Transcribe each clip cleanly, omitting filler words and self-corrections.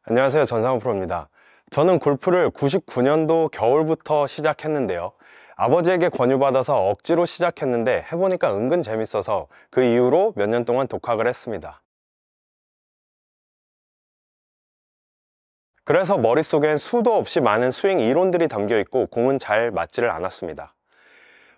안녕하세요, 전상우 프로입니다. 저는 골프를 99년도 겨울부터 시작했는데요. 아버지에게 권유받아서 억지로 시작했는데 해보니까 은근 재밌어서 그 이후로 몇 년 동안 독학을 했습니다. 그래서 머릿속엔 수도 없이 많은 스윙 이론들이 담겨 있고 공은 잘 맞지를 않았습니다.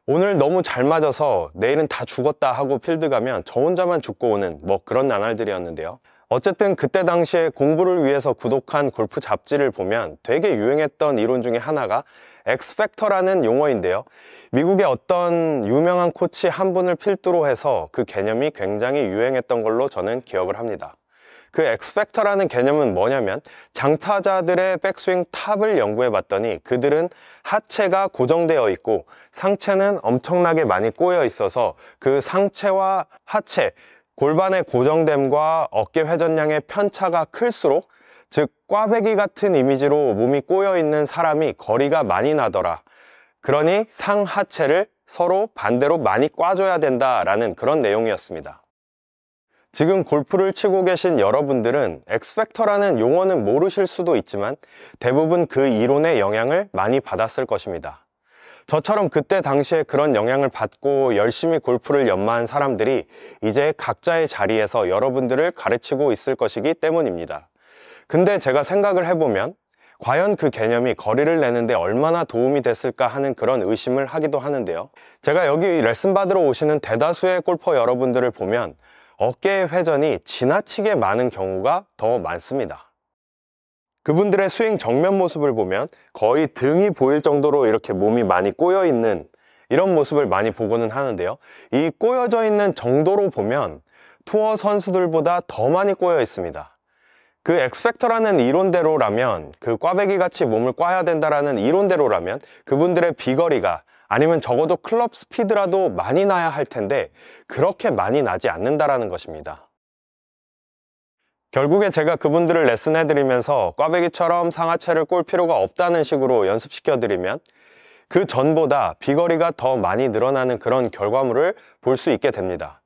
오늘 너무 잘 맞아서 내일은 다 죽었다 하고 필드 가면 저 혼자만 죽고 오는 그런 나날들이었는데요. 어쨌든 그때 당시에 공부를 위해서 구독한 골프 잡지를 보면 되게 유행했던 이론 중에 하나가 엑스팩터라는 용어인데요. 미국의 어떤 유명한 코치 한 분을 필두로 해서 그 개념이 굉장히 유행했던 걸로 저는 기억을 합니다. 그 엑스팩터라는 개념은 뭐냐면 장타자들의 백스윙 탑을 연구해 봤더니 그들은 하체가 고정되어 있고 상체는 엄청나게 많이 꼬여 있어서 그 상체와 하체, 골반의 고정됨과 어깨 회전량의 편차가 클수록, 즉 꽈배기 같은 이미지로 몸이 꼬여 있는 사람이 거리가 많이 나더라. 그러니 상하체를 서로 반대로 많이 꽈줘야 된다라는 그런 내용이었습니다. 지금 골프를 치고 계신 여러분들은 엑스팩터라는 용어는 모르실 수도 있지만 대부분 그 이론의 영향을 많이 받았을 것입니다. 저처럼 그때 당시에 그런 영향을 받고 열심히 골프를 연마한 사람들이 이제 각자의 자리에서 여러분들을 가르치고 있을 것이기 때문입니다. 근데 제가 생각을 해보면 과연 그 개념이 거리를 내는데 얼마나 도움이 됐을까 하는 그런 의심을 하기도 하는데요. 제가 여기 레슨 받으러 오시는 대다수의 골퍼 여러분들을 보면 어깨의 회전이 지나치게 많은 경우가 더 많습니다. 그분들의 스윙 정면 모습을 보면 거의 등이 보일 정도로 이렇게 몸이 많이 꼬여 있는 이런 모습을 많이 보고는 하는데요. 이 꼬여져 있는 정도로 보면 투어 선수들보다 더 많이 꼬여 있습니다. 그 엑스팩터라는 이론대로라면, 그 꽈배기 같이 몸을 꽈야 된다라는 이론대로라면 그분들의 비거리가 아니면 적어도 클럽 스피드라도 많이 나야 할 텐데 그렇게 많이 나지 않는다라는 것입니다. 결국에 제가 그분들을 레슨해드리면서 꽈배기처럼 상하체를 꼴 필요가 없다는 식으로 연습시켜드리면 그 전보다 비거리가 더 많이 늘어나는 그런 결과물을 볼 수 있게 됩니다.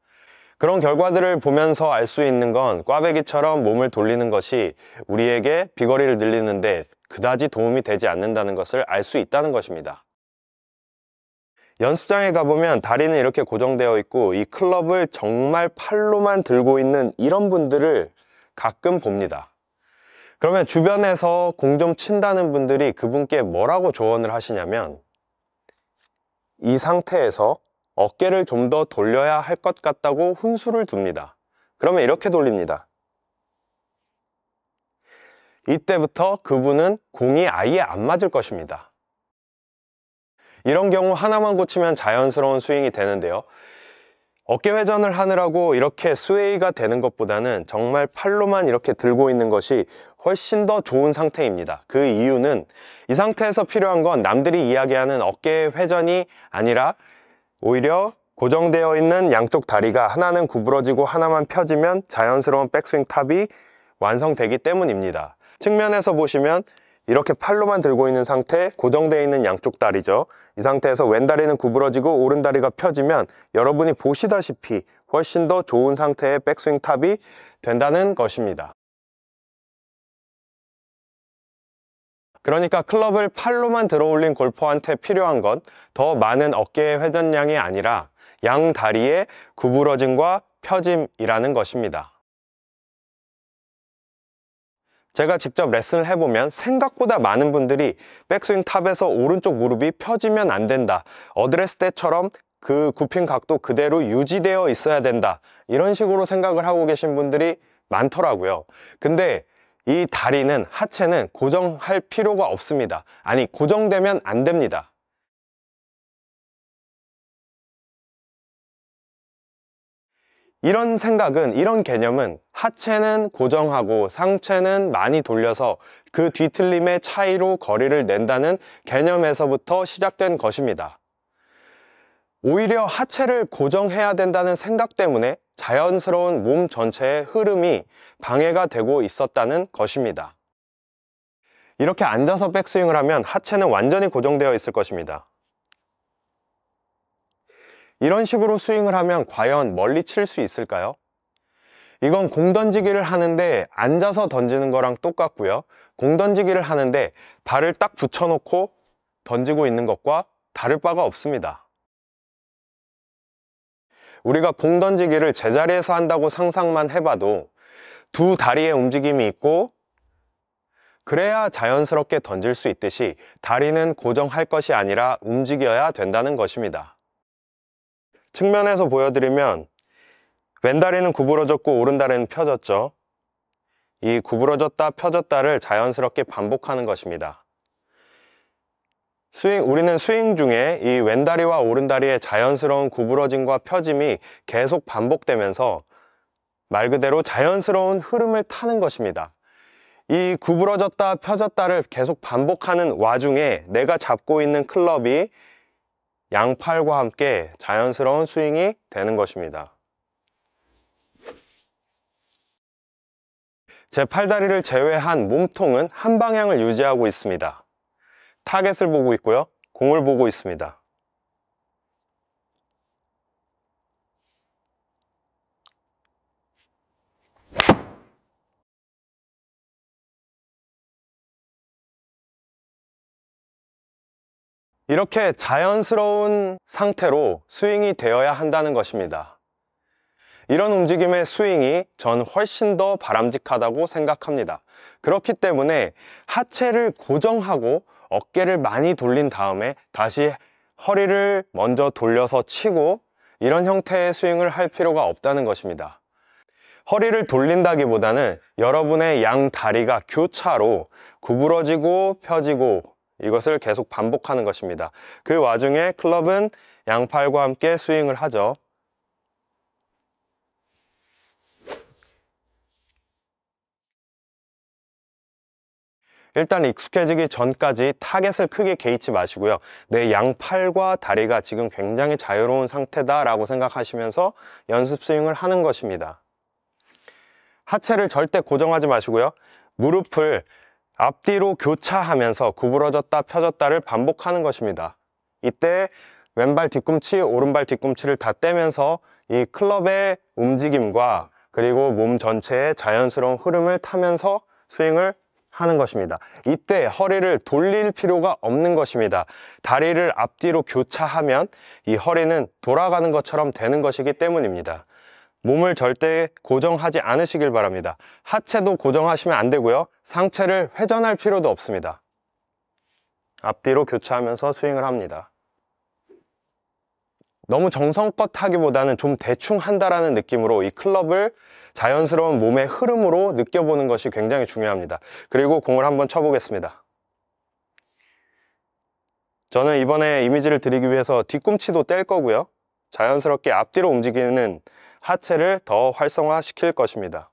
그런 결과들을 보면서 알 수 있는 건 꽈배기처럼 몸을 돌리는 것이 우리에게 비거리를 늘리는데 그다지 도움이 되지 않는다는 것을 알 수 있다는 것입니다. 연습장에 가보면 다리는 이렇게 고정되어 있고 이 클럽을 정말 팔로만 들고 있는 이런 분들을 가끔 봅니다. 그러면 주변에서 공 좀 친다는 분들이 그분께 뭐라고 조언을 하시냐면 이 상태에서 어깨를 좀 더 돌려야 할 것 같다고 훈수를 둡니다. 그러면 이렇게 돌립니다. 이때부터 그분은 공이 아예 안 맞을 것입니다. 이런 경우 하나만 고치면 자연스러운 스윙이 되는데요. 어깨 회전을 하느라고 이렇게 스웨이가 되는 것보다는 정말 팔로만 이렇게 들고 있는 것이 훨씬 더 좋은 상태입니다. 그 이유는 이 상태에서 필요한 건 남들이 이야기하는 어깨 회전이 아니라 오히려 고정되어 있는 양쪽 다리가 하나는 구부러지고 하나만 펴지면 자연스러운 백스윙 탑이 완성되기 때문입니다. 측면에서 보시면 이렇게 팔로만 들고 있는 상태, 고정되어 있는 양쪽 다리죠. 이 상태에서 왼다리는 구부러지고 오른다리가 펴지면 여러분이 보시다시피 훨씬 더 좋은 상태의 백스윙 탑이 된다는 것입니다. 그러니까 클럽을 팔로만 들어올린 골퍼한테 필요한 건 더 많은 어깨의 회전량이 아니라 양 다리의 구부러짐과 펴짐이라는 것입니다. 제가 직접 레슨을 해보면 생각보다 많은 분들이 백스윙 탑에서 오른쪽 무릎이 펴지면 안 된다, 어드레스 때처럼 그 굽힌 각도 그대로 유지되어 있어야 된다, 이런 식으로 생각을 하고 계신 분들이 많더라고요. 근데 이 다리는, 하체는 고정할 필요가 없습니다. 아니, 고정되면 안 됩니다. 이런 생각은, 이런 개념은 하체는 고정하고 상체는 많이 돌려서 그 뒤틀림의 차이로 거리를 낸다는 개념에서부터 시작된 것입니다. 오히려 하체를 고정해야 된다는 생각 때문에 자연스러운 몸 전체의 흐름이 방해가 되고 있었다는 것입니다. 이렇게 앉아서 백스윙을 하면 하체는 완전히 고정되어 있을 것입니다. 이런 식으로 스윙을 하면 과연 멀리 칠 수 있을까요? 이건 공 던지기를 하는데 앉아서 던지는 거랑 똑같고요. 공 던지기를 하는데 발을 딱 붙여놓고 던지고 있는 것과 다를 바가 없습니다. 우리가 공 던지기를 제자리에서 한다고 상상만 해봐도 두 다리의 움직임이 있고 그래야 자연스럽게 던질 수 있듯이 다리는 고정할 것이 아니라 움직여야 된다는 것입니다. 측면에서 보여드리면 왼다리는 구부러졌고 오른다리는 펴졌죠. 이 구부러졌다 펴졌다를 자연스럽게 반복하는 것입니다. 우리는 스윙 중에 이 왼다리와 오른다리의 자연스러운 구부러짐과 펴짐이 계속 반복되면서 말 그대로 자연스러운 흐름을 타는 것입니다. 이 구부러졌다 펴졌다를 계속 반복하는 와중에 내가 잡고 있는 클럽이 양팔과 함께 자연스러운 스윙이 되는 것입니다. 제 팔다리를 제외한 몸통은 한 방향을 유지하고 있습니다. 타겟을 보고 있고요. 공을 보고 있습니다. 이렇게 자연스러운 상태로 스윙이 되어야 한다는 것입니다. 이런 움직임의 스윙이 전 훨씬 더 바람직하다고 생각합니다. 그렇기 때문에 하체를 고정하고 어깨를 많이 돌린 다음에 다시 허리를 먼저 돌려서 치고 이런 형태의 스윙을 할 필요가 없다는 것입니다. 허리를 돌린다기보다는 여러분의 양 다리가 교차로 구부러지고 펴지고 이것을 계속 반복하는 것입니다. 그 와중에 클럽은 양팔과 함께 스윙을 하죠. 일단 익숙해지기 전까지 타겟을 크게 개의치 마시고요. 내 양팔과 다리가 지금 굉장히 자유로운 상태다 라고 생각하시면서 연습 스윙을 하는 것입니다. 하체를 절대 고정하지 마시고요. 무릎을 앞뒤로 교차하면서 구부러졌다 펴졌다를 반복하는 것입니다. 이때 왼발 뒤꿈치, 오른발 뒤꿈치를 다 떼면서 이 클럽의 움직임과 그리고 몸 전체의 자연스러운 흐름을 타면서 스윙을 하는 것입니다. 이때 허리를 돌릴 필요가 없는 것입니다. 다리를 앞뒤로 교차하면 이 허리는 돌아가는 것처럼 되는 것이기 때문입니다. 몸을 절대 고정하지 않으시길 바랍니다. 하체도 고정하시면 안 되고요. 상체를 회전할 필요도 없습니다. 앞뒤로 교차하면서 스윙을 합니다. 너무 정성껏 하기보다는 좀 대충 한다라는 느낌으로 이 클럽을 자연스러운 몸의 흐름으로 느껴보는 것이 굉장히 중요합니다. 그리고 공을 한번 쳐보겠습니다. 저는 이번에 이미지를 드리기 위해서 뒤꿈치도 뗄 거고요. 자연스럽게 앞뒤로 움직이는 하체를 더 활성화시킬 것입니다.